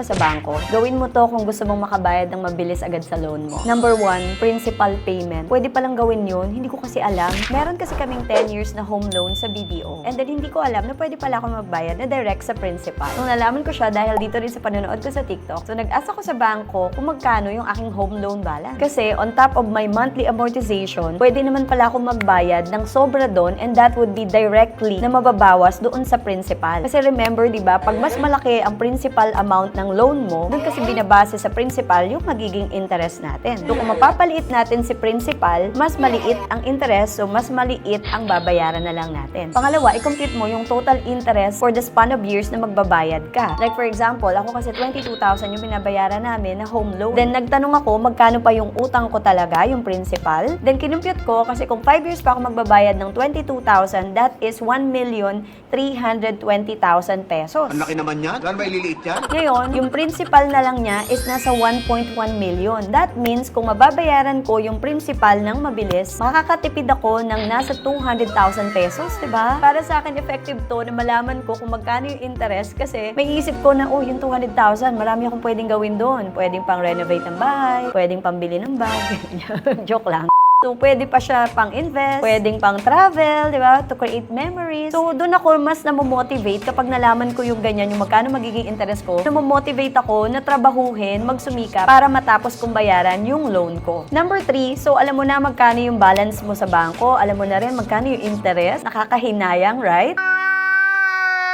ba sa bangko? Gawin mo to kung gusto mong makabayad ng mabilis agad sa loan mo. Number 1, principal payment. Pwede palang gawin yun, hindi ko kasi alam. Meron kasi kaming 10 years na home loan sa BDO. And then hindi ko alam na pwede pala ako magbayad na direct sa principal. Nung nalaman ko siya dahil dito rin sa panonood ko sa TikTok, so nag-asa ko sa bangko kung magkano yung aking home loan balance. Kasi on top of my monthly amortization, pwede naman pala ako magbayad ng sobra doon and that would be directly na mababawas doon sa principal. Kasi remember, di ba, pag mas malaki ang principal amount ng loan mo, doon kasi binabase sa principal yung magiging interest natin. So kung mapapaliit natin si principal, mas maliit ang interest, so mas maliit ang babayaran na lang natin. Pangalawa, i-compute mo yung total interest for the span of years na magbabayad ka. Like for example, ako kasi 22,000 yung binabayaran namin na home loan. Then nagtanong ako magkano pa yung utang ko talaga, yung principal. Then kinumpute ko kasi kung 5 years pa ako magbabayad ng 22,000, that is 1,320,000 pesos. Ang laki naman yan. Saan ba ililiit yan? Ngayon, yung principal na lang niya is nasa 1.1 million. That means, kung mababayaran ko yung principal ng mabilis, makakatipid ako ng nasa 200,000 pesos, diba? Para sa akin, effective to na malaman ko kung magkano yung interest kasi may isip ko na, oh, yung 200,000, marami akong pwedeng gawin doon. Pwedeng pang renovate ng bahay, pwedeng pambili ng bag. Joke lang. So, pwede pa siya pang-invest, pwedeng pang-travel, di ba? To create memories. So, doon ako mas namomotivate kapag nalaman ko yung ganyan, yung magkano magiging interest ko. Namomotivate ako na trabahuhin, magsumikap para matapos kong bayaran yung loan ko. Number 3, so alam mo na magkano yung balance mo sa bangko, alam mo na rin magkano yung interest, nakakahinayang, right?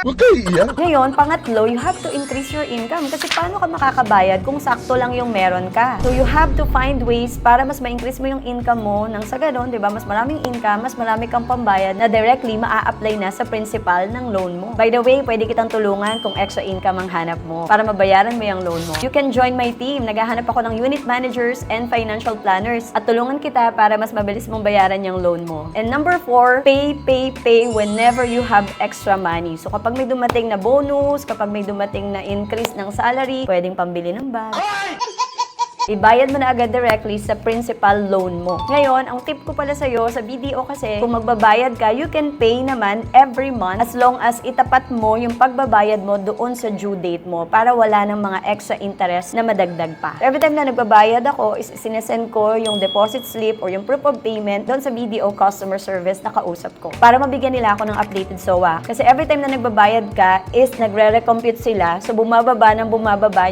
Huwag kayo iiyak. Ngayon, pangatlo, you have to increase your income. Kasi paano ka makakabayad kung sakto lang yung meron ka? So, you have to find ways para mas ma-increase mo yung income mo nang sa ganun, di ba? Mas maraming income, mas marami kang pambayad na directly maa-apply na sa principal ng loan mo. By the way, pwede kitang tulungan kung extra income ang hanap mo para mabayaran mo yung loan mo. You can join my team. Naghahanap ako ng unit managers and financial planners at tulungan kita para mas mabilis mong bayaran yung loan mo. And number 4, pay whenever you have extra money. So, kapag may dumating na bonus, kapag may dumating na increase ng salary, pwedeng pambili ng bag. Ibayad mo na agad directly sa principal loan mo. Ngayon, ang tip ko pala sa'yo sa BDO kasi, kung magbabayad ka, you can pay naman every month as long as itapat mo yung pagbabayad mo doon sa due date mo para wala ng mga extra interest na madagdag pa. Every time na nagbabayad ako, sinesend ko yung deposit slip or yung proof of payment doon sa BDO customer service na kausap ko para mabigyan nila ako ng updated SOA. Kasi every time na nagbabayad ka is nagre-recompute sila, so bumababa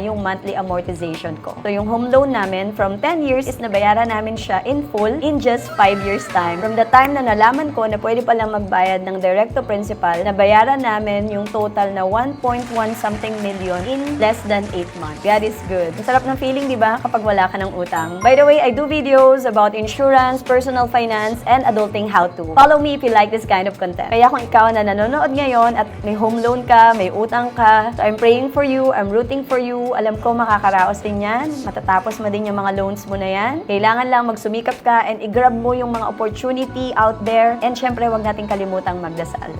yung monthly amortization ko. So yung home loan namin from 10 years is nabayaran namin siya in full in just 5 years time. From the time na nalaman ko na pwede palang magbayad ng direct to principal, nabayaran namin yung total na 1.1 something million in less than 8 months. God is good. Masarap ng feeling, di ba, kapag wala ka ng utang. By the way, I do videos about insurance, personal finance, and adulting how-to. Follow me if you like this kind of content. Kaya kung ikaw na nanonood ngayon at may home loan ka, may utang ka, so I'm praying for you, I'm rooting for you. Alam ko makakaraos din yan. Matatapos mo din yung mga loans mo na yan. Kailangan lang magsumikap ka and i-grab mo yung mga opportunity out there. And syempre, huwag nating kalimutang magdasal.